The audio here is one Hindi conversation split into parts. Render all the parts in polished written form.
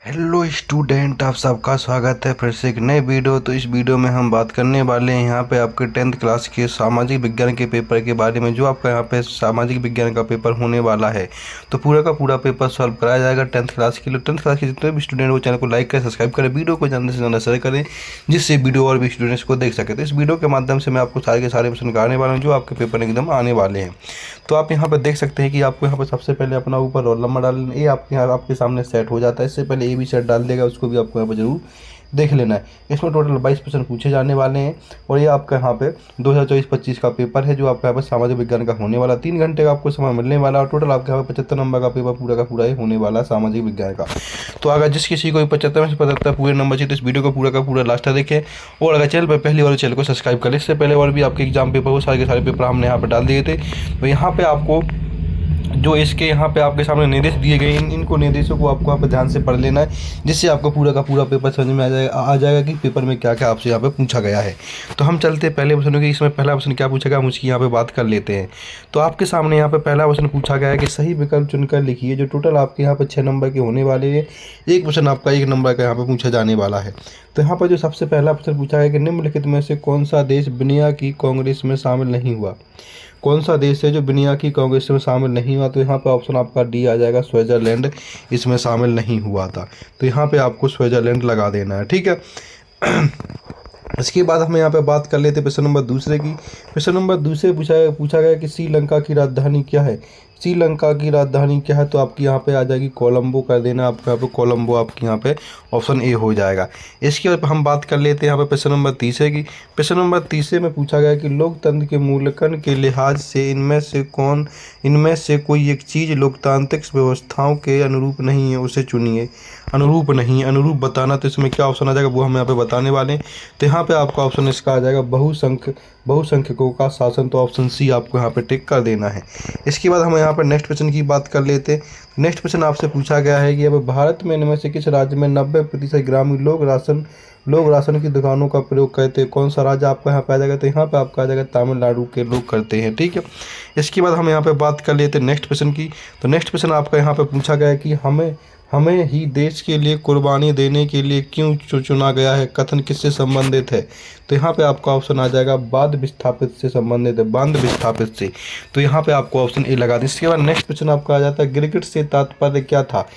हेलो स्टूडेंट, आप सबका स्वागत है फिर से एक नए वीडियो। तो इस वीडियो में हम बात करने वाले हैं यहाँ पे आपके 10th क्लास के सामाजिक विज्ञान के पेपर के बारे में। जो आपका यहाँ पे सामाजिक विज्ञान का पेपर होने वाला है, तो पूरा का पूरा पेपर सॉल्व कराया जाएगा 10th क्लास के लिए। 10th क्लास के जितने भी स्टूडेंट वो चैनल को लाइक करें, सब्सक्राइब करें, वीडियो को ज़्यादा से ज़्यादा शेयर करें, जिससे वीडियो और भी स्टूडेंट्स को देख सके। तो इस वीडियो के माध्यम से मैं आपको सारे के सारे क्वेश्चन कराने वाला हूँ जो आपके पेपर एकदम आने वाले हैं। तो आप यहाँ पर देख सकते हैं कि आपको यहाँ पर सबसे पहले अपना ऊपर रोल नंबर डालना, ये आपके यहाँ आपके सामने सेट हो जाता है। इससे पहले ये भी सेट डाल देगा, उसको भी आपको यहाँ पर जरूर देख लेना है। इसमें टोटल 22 क्वेश्चन पूछे जाने वाले हैं और ये आपका यहाँ पे 2024-25 का पेपर है जो आपका यहाँ पर सामाजिक विज्ञान का होने वाला। 3 घंटे का आपको समय मिलने वाला और टोटल आपके यहाँ पे 75 नंबर का पेपर पूरा का पूरा ही होने वाला है सामाजिक विज्ञान का। तो अगर जिस किसी को 75 में से 75 पूरे नंबर चाहिए तो इस वीडियो को पूरा का पूरा लास्ट तक देखें। और अगर चैनल पर पहली बार चैनल को सब्सक्राइब करें। इससे पहले और भी आपके एग्जाम पेपर वो सारे के सारे पेपर हमने यहाँ पर डाल दिए थे। तो यहाँ पे आपको जो इसके यहाँ पे आपके सामने निर्देश दिए गए इनको निर्देशों को आपको यहाँ पे ध्यान से पढ़ लेना है, जिससे आपको पूरा का पूरा पेपर समझ में आ जाएगा कि पेपर में क्या क्या आपसे यहाँ पे पूछा गया है। तो हम चलते पहले क्वेश्चन की। इसमें पहला क्वेश्चन क्या पूछा गया हम उसकी यहाँ पे बात कर लेते हैं। तो आपके सामने यहाँ पे पहला क्वेश्चन पूछा गया है कि सही विकल्प चुनकर लिखिए। जो टोटल आपके यहाँ पे 6 नंबर के होने वाले हैं, एक क्वेश्चन आपका 1 नंबर का यहाँ पे पूछा जाने वाला है। तो यहाँ पर जो सबसे पहला क्वेश्चन पूछा है कि निम्नलिखित में से कौन सा देश दुनिया की कांग्रेस में शामिल नहीं हुआ। कौन सा देश है जो दुनिया की कांग्रेस में शामिल नहीं हुआ। तो यहाँ पे ऑप्शन आपका डी आ जाएगा, स्विट्जरलैंड इसमें शामिल नहीं हुआ था। तो यहाँ पे आपको स्विट्जरलैंड लगा देना है, ठीक है। इसके बाद हम यहाँ पे बात कर लेते हैं प्रश्न नंबर दूसरे की। प्रश्न नंबर दूसरे पूछा गया कि श्रीलंका की राजधानी क्या है। श्रीलंका की राजधानी क्या है, तो आपकी यहाँ पे आ जाएगी कोलंबो कर देना। आपको यहाँ पे कोलंबो आपके यहाँ पे ऑप्शन ए हो जाएगा। इसके बाद हम बात कर लेते हैं यहाँ पे प्रश्न नंबर तीसरे की। प्रश्न नंबर तीसरे में पूछा गया कि लोकतंत्र के मूल्यांकन के लिहाज से इनमें से कोई एक चीज़ लोकतांत्रिक व्यवस्थाओं के अनुरूप नहीं है, उसे चुनिए। अनुरूप नहीं, अनुरूप बताना, तो इसमें क्या ऑप्शन आ जाएगा वो हम यहाँ पे बताने वाले हैं। तो यहाँ पे आपका ऑप्शन इसका आ जाएगा बहुसंख्यकों का शासन। तो ऑप्शन सी आपको यहाँ पे टिक कर देना है। इसके बाद हम यहाँ पर नेक्स्ट क्वेश्चन की बात कर लेते हैं। नेक्स्ट क्वेश्चन आपसे पूछा गया है कि अब भारत में इनमें से किस राज्य में 90% ग्रामीण लोग राशन की दुकानों का प्रयोग करते हैं। कौन सा राज्य आपका यहाँ पे आ जाएगा, तो यहाँ पे आपका आ जाएगा तमिलनाडु के लोग करते हैं, ठीक है। इसके बाद हम यहाँ पे बात कर लेते हैं नेक्स्ट क्वेश्चन की। तो नेक्स्ट क्वेश्चन आपका यहाँ पे पूछा गया है कि हमें ही देश के लिए कुर्बानी देने के लिए क्यों चुना गया है, कथन किससे संबंधित है। तो यहाँ पे आपका ऑप्शन आ जाएगा बांध विस्थापित से संबंधित है, बांध विस्थापित से। तो यहाँ पे आपको ऑप्शन ए लगा दें। इसके बाद नेक्स्ट क्वेश्चन आपका आ जाता है गिरगिट से तात्पर्य क्या था।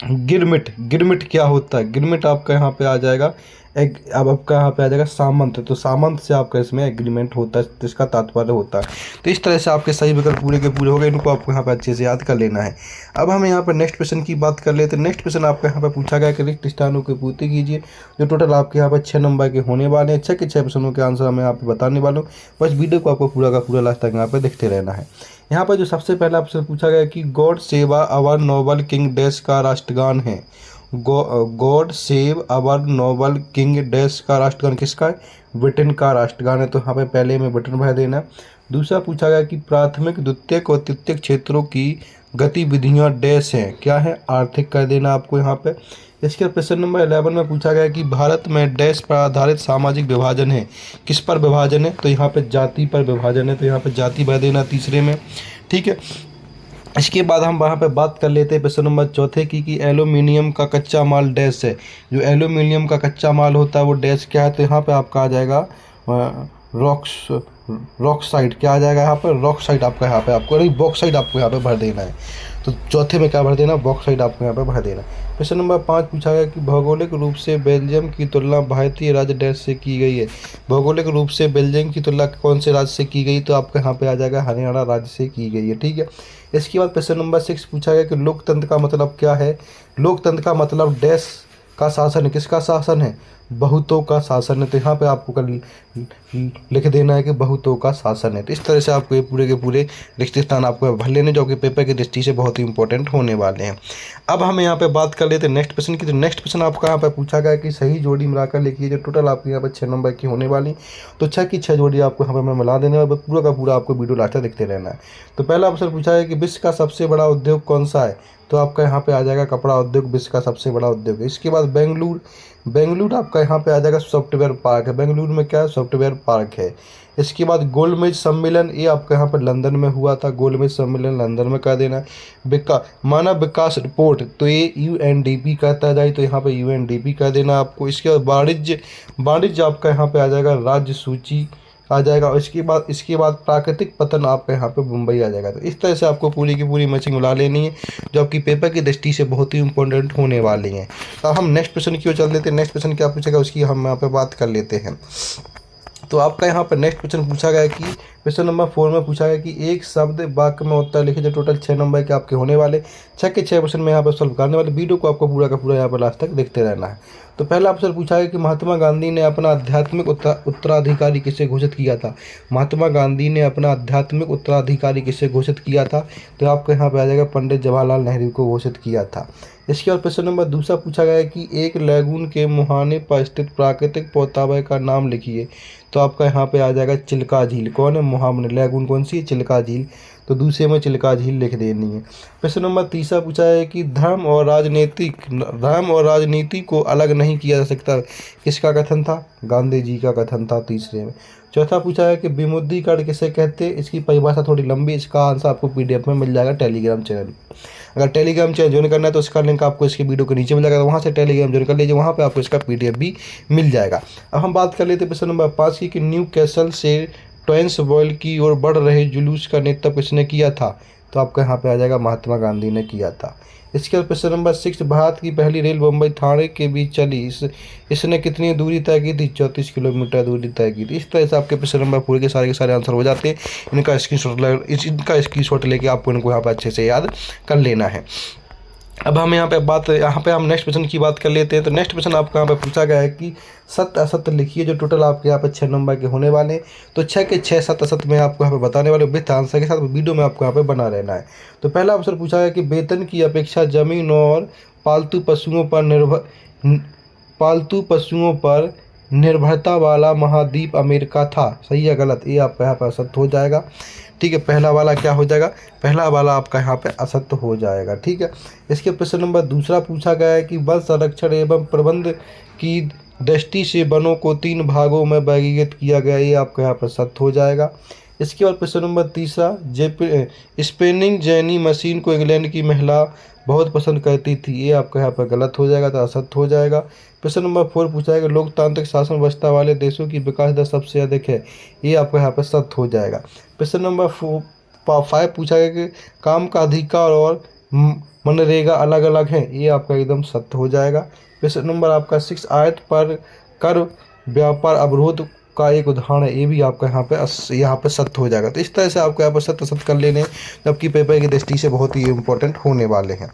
गिरमिट क्या होता है। गिरमिट आपका यहाँ पे आ जाएगा अब आपका यहाँ पे आ जाएगा सामंत। तो सामंत से आपका इसमें एग्रीमेंट होता है, जिसका तात्पर्य होता है। तो इस तरह से आपके सही विकल्प पूरे के पूरे हो गए। इनको आपको यहाँ पे अच्छे से याद कर लेना है। अब हम यहाँ पर नेक्स्ट क्वेश्चन की बात कर लेते हैं। नेक्स्ट क्वेश्चन आपका यहाँ पे पूछा गया कि रिक्त स्थानों की पूर्ति कीजिए। जो टोटल आपके यहाँ पर 6 नंबर के होने वाले हैं। 6 के 6 प्रश्नों के आंसर मैं यहाँ पे बताने वाला हूँ। बस वीडियो को आपको पूरा का पूरा लास्ट तक यहाँ पे देखते रहना है। यहाँ पर जो सबसे पहला प्रश्न पूछा गया कि God save our noble king dash का राष्ट्रगान है। God save our noble king dash का राष्ट्रगान किसका है, ब्रिटेन का राष्ट्रगान है। तो यहाँ पे पहले में ब्रिटेन भर देना। दूसरा पूछा गया कि प्राथमिक द्वितीयक और तृतीयक क्षेत्रों की गतिविधियाँ डैश हैं, क्या है, आर्थिक कर देना आपको यहाँ पे। इसके प्रश्न नंबर 11 में पूछा गया कि भारत में डैश पर आधारित सामाजिक विभाजन है, किस पर विभाजन है, तो यहाँ पे जाति पर विभाजन है। तो यहाँ पे जाति भर देना तीसरे में, ठीक है। इसके बाद हम वहाँ पे बात कर लेते हैं प्रश्न नंबर चौथे की कि एल्यूमिनियम का कच्चा माल डैश है। जो एल्यूमिनियम का कच्चा माल होता है वो डैश क्या है, तो यहाँ पे आपका आ जाएगा रॉक्साइड। क्या आ जाएगा यहाँ पर, रॉक्साइड आपका यहाँ पे आपको नहीं बॉक्साइड आपको यहाँ पे भर देना है। तो चौथे में क्या भर देना, बॉक्साइड आपको यहाँ पे भर देना। प्रश्न नंबर 5 पूछा गया कि भौगोलिक रूप से बेल्जियम की तुलना भारतीय राज्य डैश से की गई है। भौगोलिक रूप से बेल्जियम की तुलना कौन से राज्य से की गई, तो आपका यहाँ पे आ जाएगा हरियाणा राज्य से की गई है, ठीक है। इसके बाद प्रश्न नंबर 6 पूछा गया कि लोकतंत्र का मतलब क्या है। लोकतंत्र का मतलब डैश का शासन है, किसका शासन है, बहुतों का शासन है। तो यहाँ पे आपको लिख देना है कि बहुतों का शासन है। तो इस तरह से आपको ये पूरे के पूरे रिक्त स्थान आपको भर लेने, जो कि पेपर की दृष्टि से बहुत ही इंपॉर्टेंट होने वाले हैं। अब हम यहाँ पे बात कर लेते हैं नेक्स्ट क्वेश्चन की। तो नेक्स्ट क्वेश्चन आपका यहाँ पे पूछा गया कि सही जोड़ी मिलाकर लिखिए। जो टोटल आपके यहाँ पे 6 नंबर की होने वाली, तो 6 की 6 जोड़ी आपको यहाँ पे मैं मिला देने वाला। पूरा का पूरा आपको वीडियो लास्ट तक देखते रहना है। तो पहला ऑप्शन पूछा है कि विश्व का सबसे बड़ा उद्योग कौन सा है, तो आपका यहाँ पे आ जाएगा कपड़ा उद्योग विश्व का सबसे बड़ा उद्योग है। इसके बाद बेंगलुरु आपका यहाँ पे आ जाएगा सॉफ्टवेयर पार्क है, बेंगलुरु में क्या है, सॉफ्टवेयर पार्क है। इसके बाद गोलमेज सम्मेलन, ये आपका यहाँ पर लंदन में हुआ था, गोलमेज सम्मेलन लंदन में कर देना है। मानव विकास रिपोर्ट, तो ये यूएनडीपी कहता जाए, तो यहाँ पे यूएनडीपी कह देना आपको। इसके बाद वाणिज्य आपका यहाँ पे आ जाएगा राज्य सूची आ जाएगा। और इसके बाद प्राकृतिक पतन आपका यहाँ पे मुंबई आ जाएगा। तो इस तरह से आपको पूरी की पूरी मैचिंग मिला लेनी है, जो आपकी पेपर की दृष्टि से बहुत ही इंपॉर्टेंट होने वाली है। तो हम नेक्स्ट क्वेश्चन की ओर चल देते हैं। नेक्स्ट क्वेश्चन क्या पूछेगा उसकी हम यहाँ पे बात कर लेते हैं। तो आपका यहाँ पर नेक्स्ट क्वेश्चन पूछा गया कि क्वेश्चन नंबर 4 में पूछा गया कि एक शब्द वाक्य में उत्तर लिखे, जो टोटल 6 नंबर के आपके होने वाले। 6 के 6 क्वेश्चन में यहाँ पर सॉल्व करने वाले, वीडियो को आपको पूरा का पूरा यहाँ पर लास्ट तक देखते रहना है। तो पहला ऑप्शन पूछा गया कि महात्मा गांधी ने अपना आध्यात्मिक उत्तराधिकारी किसे घोषित किया था। महात्मा गांधी ने अपना आध्यात्मिक उत्तराधिकारी किसे घोषित किया था, तो आपको यहाँ पे आ जाएगा पंडित जवाहरलाल नेहरू को घोषित किया था। इसके बाद प्रश्न नंबर दूसरा पूछा गया है कि एक लैगून के मुहाने पर स्थित प्राकृतिक पोतावय का नाम लिखिए, तो आपका यहाँ पे आ जाएगा चिल्का झील। कौन है, मुहाने लैगून कौन सी है, चिल्का झील, तो दूसरे में चिल्का झील लिख देनी है। प्रश्न नंबर तीसरा पूछा है कि धर्म और राजनीति को अलग नहीं किया जा सकता, किसका कथन था, गांधी जी का कथन था तीसरे में। चौथा पूछा है कि विमुद्रीकरण किसे कहते हैं, इसकी परिभाषा थोड़ी लंबी, इसका आंसर आपको पीडीएफ में मिल जाएगा टेलीग्राम चैनल। अगर टेलीग्राम चैनल ज्वाइन करना है तो इसका लिंक आपको इसके वीडियो के नीचे मिल जाएगा, तो वहाँ से टेलीग्राम ज्वाइन कर लीजिए, वहाँ पे आपको इसका पीडीएफ भी मिल जाएगा। अब हम बात कर लेते हैं प्रश्न नंबर 5 की कि न्यू कैसल से ट्रांसवाल की ओर बढ़ रहे जुलूस का नेतृत्व किसने किया था, तो आपका यहाँ पे आ जाएगा महात्मा गांधी ने किया था। इसके बाद प्रश्न नंबर 6, भारत की पहली रेल मुंबई ठाणे के बीच चली, इसने कितनी दूरी तय की थी, 34 किलोमीटर दूरी तय की थी। इस तरह से आपके प्रश्न नंबर पूरे के सारे आंसर हो जाते हैं। इनका स्क्रीनशॉट लेके आपको इनको यहाँ पर अच्छे से याद कर लेना है। अब हम यहाँ पे हम नेक्स्ट क्वेश्चन की बात कर लेते हैं। तो नेक्स्ट क्वेश्चन आपको यहाँ पे पूछा गया है कि सत्य असत्य लिखिए, जो टोटल आपके यहाँ पे 6 नंबर के होने वाले हैं। तो 6 के 6 सत्य असत्य में आपको यहाँ पे बताने वाले, विथ आंसर के साथ वीडियो में आपको यहाँ पे बना रहना है। तो पहला ऑप्शन पूछा गया कि वेतन की अपेक्षा जमीन और पालतू पशुओं पर निर्भरता वाला महाद्वीप अमेरिका था, सही है गलत, ये आपका यहाँ पर असत्य हो जाएगा। ठीक है, पहला वाला क्या हो जाएगा, पहला वाला आपका यहाँ पे असत्य हो जाएगा। ठीक है, इसके प्रश्न नंबर दूसरा पूछा गया है कि वन संरक्षण एवं प्रबंध की दृष्टि से वनों को 3 भागों में वर्गीकृत किया गया, ये आपका यहाँ पर सत्य हो जाएगा। इसके बाद प्रश्न नंबर तीसरा, स्पिनिंग जेनी मशीन को इंग्लैंड की महिला बहुत पसंद करती थी, ये आपका यहाँ पर गलत हो जाएगा, तो असत्य हो जाएगा। प्रश्न नंबर 4 पूछा है कि लोकतांत्रिक शासन व्यवस्था वाले देशों की विकास दर सबसे अधिक है, ये आपका यहाँ पर सत्य हो जाएगा। प्रश्न नंबर 5 पूछा गया कि काम का अधिकार और मनरेगा अलग अलग हैं, ये आपका एकदम सत्य हो जाएगा। प्रश्न नंबर आपका 6, आयत पर कर व्यापार अवरोध का एक उदाहरण है, ये भी आपका यहाँ पे सत्य हो जाएगा। तो इस तरह से आपको यहाँ पर सत्य कर लेने, जबकि पेपर की दृष्टि से बहुत ही इंपॉर्टेंट होने वाले हैं।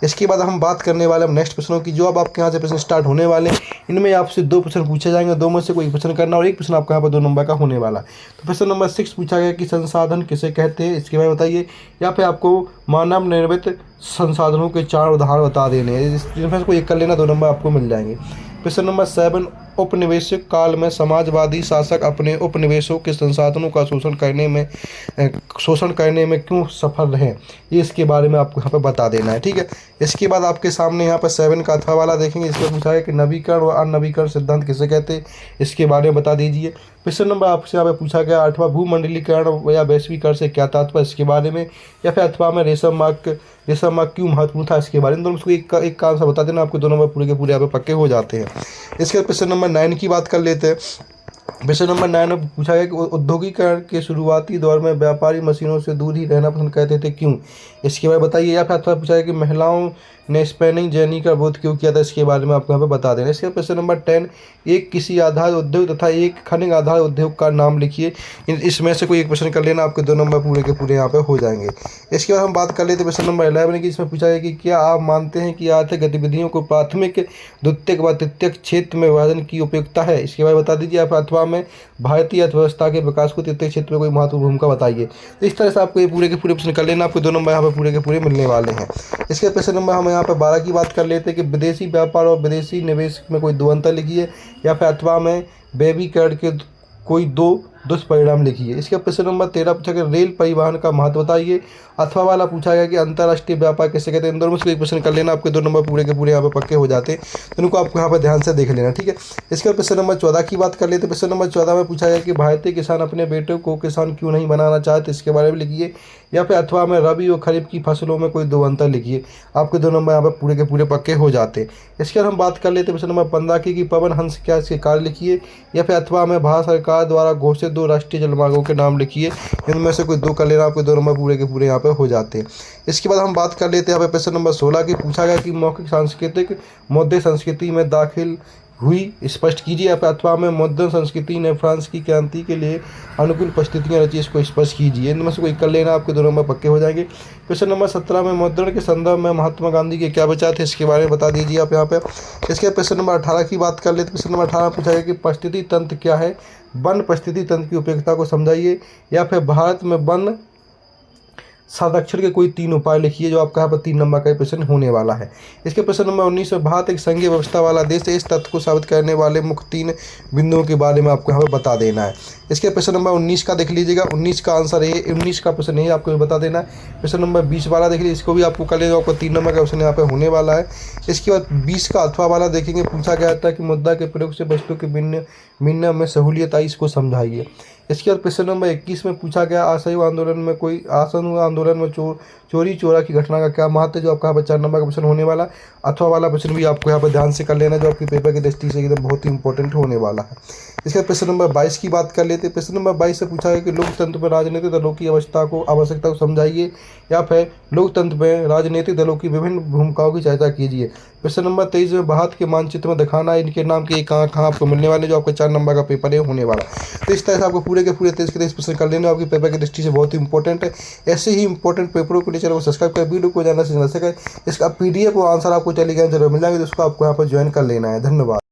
इसके बाद हम बात करने वाले हम नेक्स्ट प्रश्नों की, जो अब आपके यहाँ से प्रश्न स्टार्ट होने वाले हैं। इनमें आपसे 2 प्रश्न पूछे जाएंगे, 2 में से कोई प्रश्न करना और एक प्रश्न आपका यहाँ पर 2 नंबर का होने वाला है। तो प्रश्न नंबर 6 पूछा गया कि संसाधन किसे कहते हैं, इसके बारे में बताइए। यहाँ पे आपको मानव निर्मित संसाधनों के 4 उदाहरण बता देने हैं, जिनमें से कोई एक कर लेना, 2 नंबर आपको मिल जाएंगे। प्रश्न नंबर 7, उपनिवेशिक काल में समाजवादी शासक अपने उपनिवेशों के संसाधनों का शोषण करने में क्यों सफल रहे, ये इसके बारे में आपको यहाँ पर बता देना है। ठीक है, इसके बाद आपके सामने यहाँ पर 7 का अथवा वाला देखेंगे, इसमें पूछा है कि नवीकरण और अनवीकरण सिद्धांत किसे कहते हैं, इसके बारे में बता दीजिए। प्रश्न नंबर आपसे यहाँ पे पूछा गया 8वां, भूमंडलीकरण या वैश्वीकरण से क्या तात्पर्य, इसके बारे में। या फिर अथवा में रेशम मार्ग क्यों महत्वपूर्ण था, इसके बारे में। दोनों को एक का आंसर बता देना, आपको 2 नंबर पूरे के पूरे यहाँ पे पक्के हो जाते हैं। इसके बाद प्रश्न नंबर 9 की बात कर लेते हैं। प्रश्न नंबर 9 में पूछा गया कि औद्योगिकरण के शुरुआती दौर में व्यापारी मशीनों से दूर ही रहना पसंद करते थे, क्यों, इसके बारे में बताइए। या फिर अथवा पूछा गया कि महिलाओं ने स्पिनिंग जेनी का विरोध क्यों किया था, इसके बारे में आपको यहाँ पे बता देना। इसके प्रश्न नंबर 10, एक कृषि आधार उद्योग तथा एक खनिज आधार उद्योग का नाम लिखिए, इसमें से कोई एक प्रश्न कर लेना, आपके 2 नंबर पूरे के पूरे यहाँ पे हो जाएंगे। इसके बाद हम बात कर लेते हैं प्रश्न नंबर 11 की, इसमें पूछा गया कि क्या आप मानते हैं कि आर्थिक गतिविधियों को प्राथमिक, द्वितीयक व तृतीयक क्षेत्र में विभाजन की उपयुक्तता है, इसके बारे में बता दीजिए। अथवा में भारतीय अर्थव्यवस्था के विकास को तृतीय क्षेत्र में कोई महत्वपूर्ण भूमिका बताइए। तो इस तरह से आपको ये पूरे के पूरे प्रश्न कर लेना, आपको 2 नंबर यहाँ पे पूरे के पूरे मिलने वाले हैं। इसके प्रश्न नंबर हम यहाँ पे 12 की बात कर लेते हैं कि विदेशी व्यापार और विदेशी निवेश में कोई 2 अंतर लिखिए। या फिर अथवा में वैश्वीकरण के कोई 2 दुष्परिणाम लिखिए। इसके प्रश्न नंबर 13 पूछा गया रेल परिवहन का महत्व बताइए। अथवा वाला पूछा गया कि अंतर्राष्ट्रीय व्यापार कैसे कहते हैं। इन दोनों में से एक प्रश्न कर लेना, आपके 2 नंबर पूरे के पूरे यहाँ पे पक्के हो जाते हैं, तो इनको आपको यहाँ पर ध्यान से देख लेना, ठीक है। इसके बाद प्रश्न नंबर 14 की बात कर लेते हैं। प्रश्न नंबर 14 में पूछा गया कि भारतीय किसान अपने बेटों को किसान क्यों नहीं बनाना चाहते, इसके बारे में लिखिए। या फिर अथवा में रबी और खरीफ की फसलों में कोई 2 अंतर लिखिए। आपके 2 नंबर यहाँ पर पूरे के पूरे पक्के हो जाते हैं। इसके बाद हम बात कर लेते हैं प्रश्न नंबर 15 की कि पवन हंस क्या इसके कार्य लिखिए। या फिर अथवा में भारत सरकार द्वारा घोषित 2 राष्ट्रीय जलमार्गों के नाम लिखिए। इनमें से कोई 2 कर लेना, आपके 2 नंबर पूरे के पूरे यहाँ पर हो जाते हैं। इसके बाद हम बात कर लेते हैं यहाँ पे प्रश्न नंबर 16 की पूछा गया कि मौखिक सांस्कृतिक मुद्दे संस्कृति में दाखिल हुई स्पष्ट कीजिए। अथवा में मॉडर्न संस्कृति ने फ्रांस की क्रांति के लिए अनुकूल परिस्थितियाँ रची, इसको स्पष्ट कीजिए। इनमें से कोई कर लेना, आपके 2 नंबर पक्के हो जाएंगे। प्रश्न नंबर 17 में मॉडर्न के संदर्भ में महात्मा गांधी के क्या विचार थे, इसके बारे में बता दीजिए आप यहाँ पे। इसके प्रश्न नंबर 18 की बात कर लेते। प्रश्न नंबर 18 पूछा गया कि परिस्थिति तंत्र क्या है, वन परिस्थिति तंत्र की उपयोगिता को समझाइए। या फिर भारत में वन संरक्षण के कोई 3 उपाय लिखिए, जो आपका यहाँ पर 3 नंबर का प्रश्न होने वाला है। इसके प्रश्न नंबर 19 में भारत एक संघीय व्यवस्था वाला देश है, इस तथ्य को साबित करने वाले मुख्य 3 बिंदुओं के बारे में आपको यहाँ पर बता देना है। इसके प्रश्न नंबर 19 का देख लीजिएगा, 19 का आंसर है, 19 का प्रश्न है आपको बता देना है। प्रश्न नंबर 20 वाला देख लीजिए, इसको भी आपको कर लेना, आपको 3 नंबर का प्रश्न यहाँ पे होने वाला है। इसके बाद 20 का अथवा वाला देखेंगे। पूछा गया था कि मुद्दा के प्रयोग से वस्तु के मिलने में सहूलियत आई, इसको समझाइए। इसके बाद प्रश्न नंबर 21 में पूछा गया असहयोग आंदोलन में चोरी चोरा की घटना का क्या महत्व है, जो आपका यहाँ पर 4 नंबर का प्रश्न होने वाला। अथवा वाला प्रश्न भी आपको यहाँ पर ध्यान से कर लेना, जो आपकी पेपर की दृष्टि से एकदम बहुत ही इंपॉर्टेंट होने वाला है। इसके बाद प्रश्न नंबर 22 की बात कर लेते हैं। प्रश्न नंबर 22 से पूछा गया कि लोकतंत्र में राजनीतिक दलों की आवश्यकता को समझाइए। या फिर लोकतंत्र में राजनीतिक दलों की विभिन्न भूमिकाओं की चर्चा कीजिए। प्रश्न नंबर 23 में भारत के मानचित्र में दिखाना इनके नाम के कहाँ आपको मिलने वाले, जो आपका 4 नंबर का पेपर है होने वाला। तो इस तरह से आपको पूरे के पूरे 23 के 23 प्रश्न कर लेना, आपकी पेपर की दृष्टि से बहुत ही इंपॉर्टेंट है। ऐसे ही इंपॉर्टेंट पेपरों के लिए चैनल को सब्सक्राइब कर वीडियो को जाना से सकें। इसका PDF और आंसर आपको टेलीग्राम जरूर मिल जाएंगे, जिसको आपको यहाँ पर ज्वाइन कर लेना है। धन्यवाद।